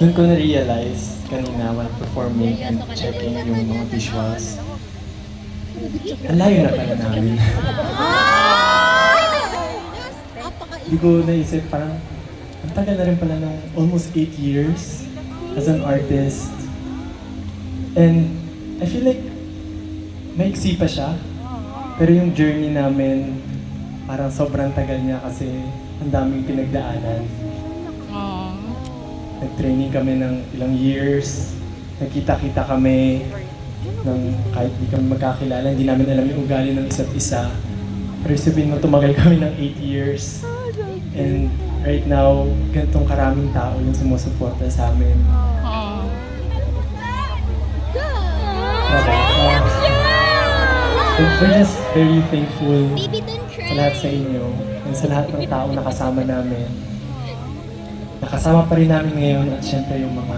Doon ko na-realize kanina while performing and checking yung mga visuals. Ang layo na pala namin. Hindi ko naisip, parang ang tagal na rin pala ng almost 8 years as an artist. And I feel like maiksi pa siya. Pero yung journey namin, parang sobrang tagal niya kasi ang daming pinagdaanan. Nag-training kami ng ilang years, nagkita-kita kami ng kahit di kami magkakilala, hindi namin alam yung ugali ng isa't isa. Pero sabihin mo, tumagal kami ng 8 years. And right now, ganitong karaming tao yung sumusuporta sa amin. We're just very thankful sa lahat sa inyo and sa lahat ng tao na kasama namin. Nakasama pa rin namin ngayon at syempre yung mga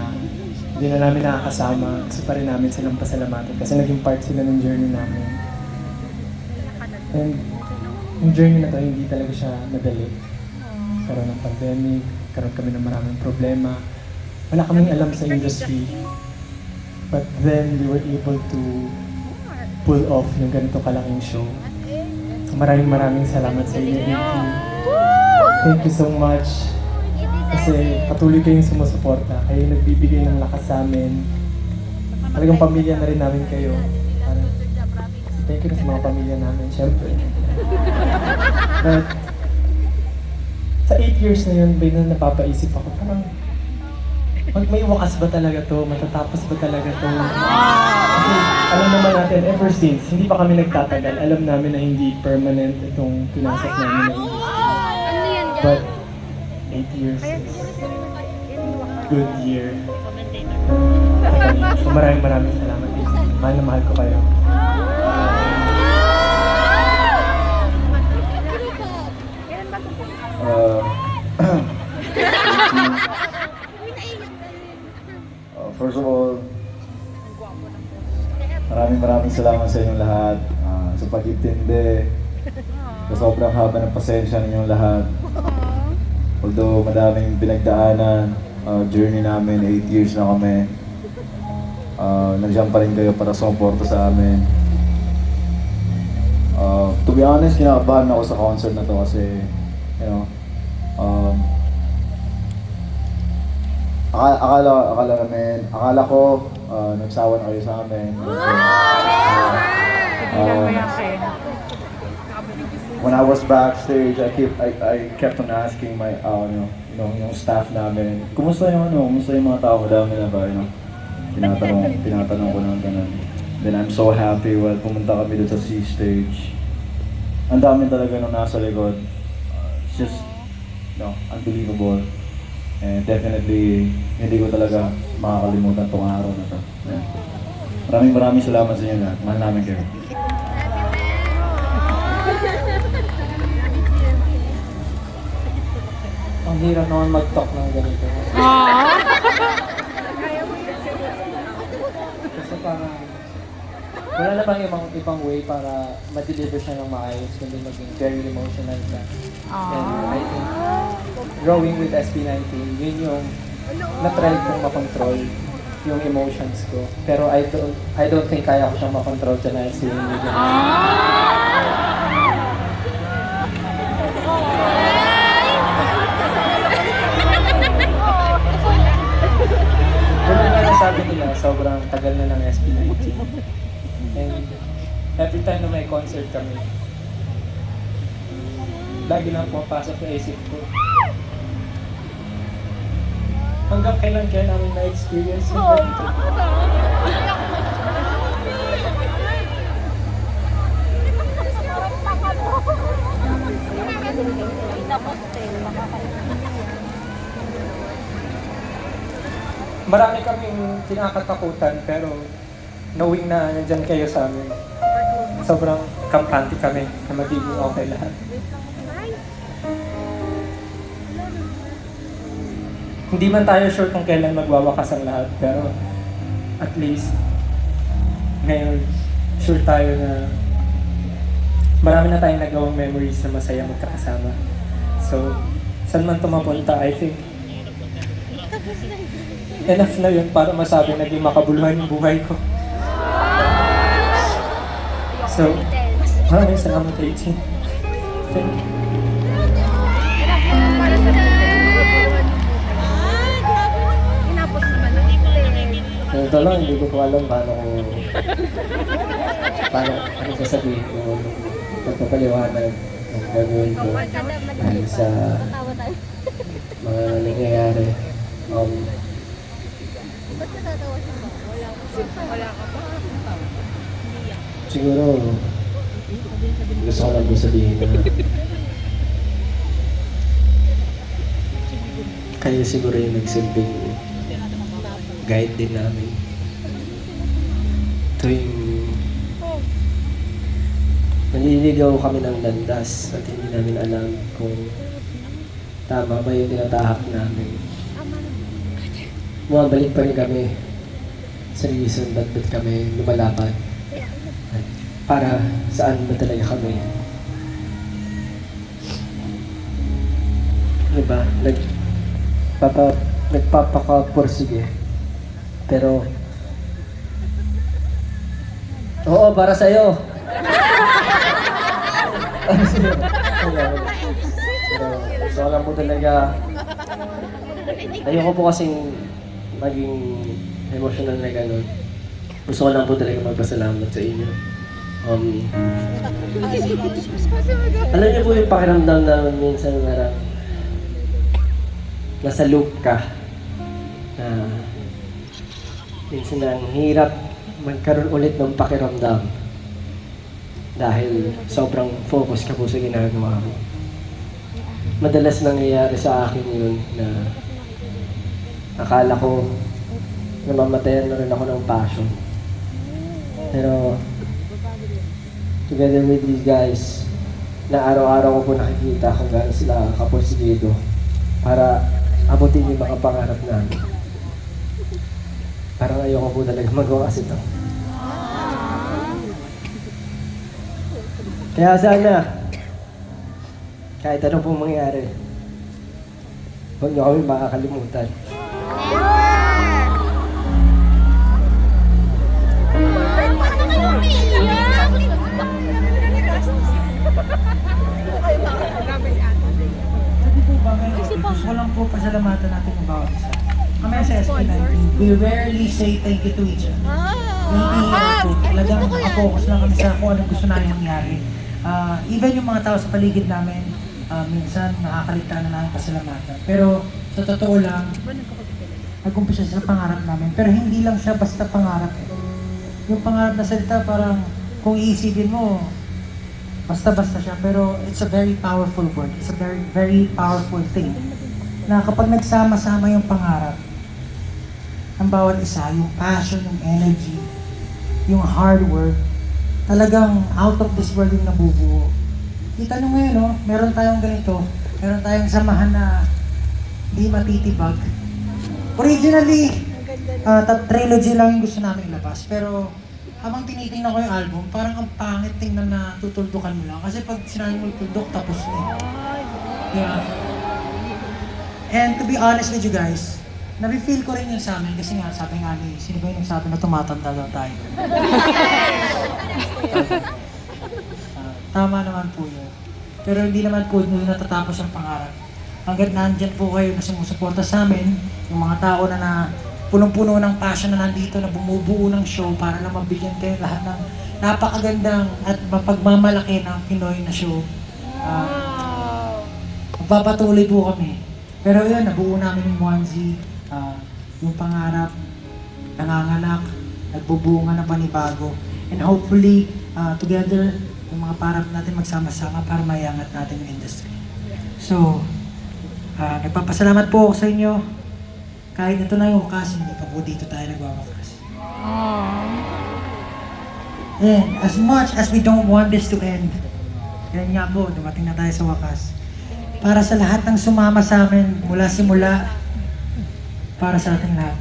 hindi na namin nakakasama, gusto pa rin namin silang pasalamatan kasi naging part sila ng journey namin. And yung journey na to, hindi talaga siya madali. Karoon ng pandemic, karoon kami ng maraming problema. Wala kaming alam sa industry. But then, we were able to pull off yung ganito kalaking show. So maraming salamat sa inyo. Thank you so much. Kasi patuloy kayong sumusuporta. Kayo nagbibigay ng lakas sa amin. Talagang pamilya na rin namin kayo. Thank you na sa mga pamilya namin, syempre. But sa 8 years na yun, na napapaisip ako, parang may wakas ba talaga to? Matatapos ba talaga to? Kasi alam naman natin, ever since, hindi pa kami nagtatagal, alam namin na hindi permanent itong pinasok namin na industry. But 8 years is good year. So maraming salamat. Mahal na mahal ko kayo. First of all, maraming salamat sa inyong lahat sa pag-intindi, sa sobrang haba ng pasensya ninyong lahat. Although madaming pinagdaanan, journey namin, 8 years na kami. Nandiyan pa rin kayo para sumuporta sa amin. To be honest, kinakabahan ako sa concert na to kasi, you know, akala ko nagsawa na kayo sa amin. When I was backstage, I kept on asking my yung staff namin, kumusta yung mga tao, madami na ba, tinatanong ko ng ganun. Then I'm so happy while pumunta kami dito sa C stage. Ang dami talaga nung nasa likod. It's just, unbelievable. And definitely, hindi ko talaga makakalimutan tong araw na to. Maraming salamat sa inyo lahat. Mahal namin kayo. Ang hirap naman mag-talk ng ganito. Kasi parang wala na bang ibang way para ma-deliver siya ng maayos kundi maging very emotional ka. And I think growing with SB19, yun yung na-try kong makontrol yung emotions ko. Pero I don't think kaya ko siyang makontrol dahil sa inyo. Sabi nila, sobrang tagal na ng SB19. And every time na may concert kami, lagi lang pumapasok sa isip ko. Hanggang kailan kaya namin na-experience yung ganito? Marami kaming kinakatakutan pero knowing na nandyan kayo sa amin, sobrang kampante kami na magiging okay lahat. Hindi man tayo sure kung kailan magwawakas ang lahat, pero at least ngayon sure tayo na marami na tayong nagawang memories na masaya magkakasama. So, saan man ito mapunta, I think enough na yun para masabi naging makabuluhan yung buhay ko. So, maraming salamat, Rachel. Thank you. Ito lang, hindi ko po alam ano sasabihin ko, pagpapaliwanag ang gagawin ko dahil sa mga nangyayari. Siguro, gusto ko lang po sabihin na kayo siguro yung nagsilbing guide din namin. Tuwing naliligaw kami ng landas at hindi namin alam kung tama ba yung tinatahak namin. Bumabalik pa rin kami sa reason ba't kami lumalaban. At para saan ba talaga kami? Diba? Nagpapakapursige. Pero, oo, para sa'yo. Para sa'yo. Pero, gusto ko lang po talaga, ayoko po kasing maging emotional na gano'n. Gusto ko lang po talaga magpasalamat sa inyo. Alam niyo po yung pakiramdam na minsan narang nasa loop ka. Minsan ang hirap magkaroon ulit ng pakiramdam dahil sobrang focus ka po sa ginagawa mo. Madalas nangyayari sa akin yun na akala ko namamatayan na rin ako ng passion. Pero together with these guys, na araw-araw ko po nakikita kung gaano sila kaporsigido para abutin yung mga pangarap namin. Parang ayoko po talaga magawa kasi ito. Kaya sana, kahit ano pong mangyari, huwag niyo kami makakalimutan. Gusto ko lang po pasalamatan natin yung bawat isa. Kami sa SK19, we rarely say thank you to each other. Hindi po. Talagang focus lang kami sa kung anong gusto namin mangyari. Even yung mga tao sa paligid namin, minsan nakakaligtaan na namin pasalamatan. Pero sa totoo lang, nag-umpisa sa pangarap namin. Pero hindi lang siya basta pangarap. Yung pangarap na salita parang kung iisipin mo, basta-basta siya. Pero it's a very powerful word. It's a very, very powerful thing. Na kapag nagsama-sama yung pangarap, ang bawat isa, yung passion, yung energy, yung hard work, talagang out of this world yung nabubuo. Kita nyo ngayon, no? Meron tayong ganito, meron tayong samahan na di matitibag. Originally, trilogy lang yung gusto namin ilabas, pero habang tinitingnan ko yung album, parang ang pangit tingnan na tutuldukan mo lang. Kasi pag sinabi mo tuldok, tapos na. Yeah. And to be honest with you guys, nabi-feel ko rin yun sa amin kasi nga sabi nga ni, sino ba yung sabi na tumatanda daw tayo? Tama naman po yun. Pero hindi naman po yun natatapos ang pangarap. Hanggat nandyan po kayo na sumusuporta sa amin, yung mga tao na punong-puno ng passion na nandito, na bumubuo ng show para lang mabigyan kayo lahat ng napakagandang at mapagmamalaki ng Pinoy na show. Magpapatuloy po kami. Pero yun, nabuo namin yung onesie, yung pangarap, nanganganak, nagbubunga ng panibago. And hopefully, together, yung mga pangarap natin magsama-sama para mayangat natin yung industry. So, nagpapasalamat po ako sa inyo. Kahit ito na yung wakas, hindi pa po dito tayo nagwawakas. And as much as we don't want this to end, yan nga po, dumating na tayo sa wakas. Para sa lahat ng sumama sa amin mula simula, para sa ating lahat.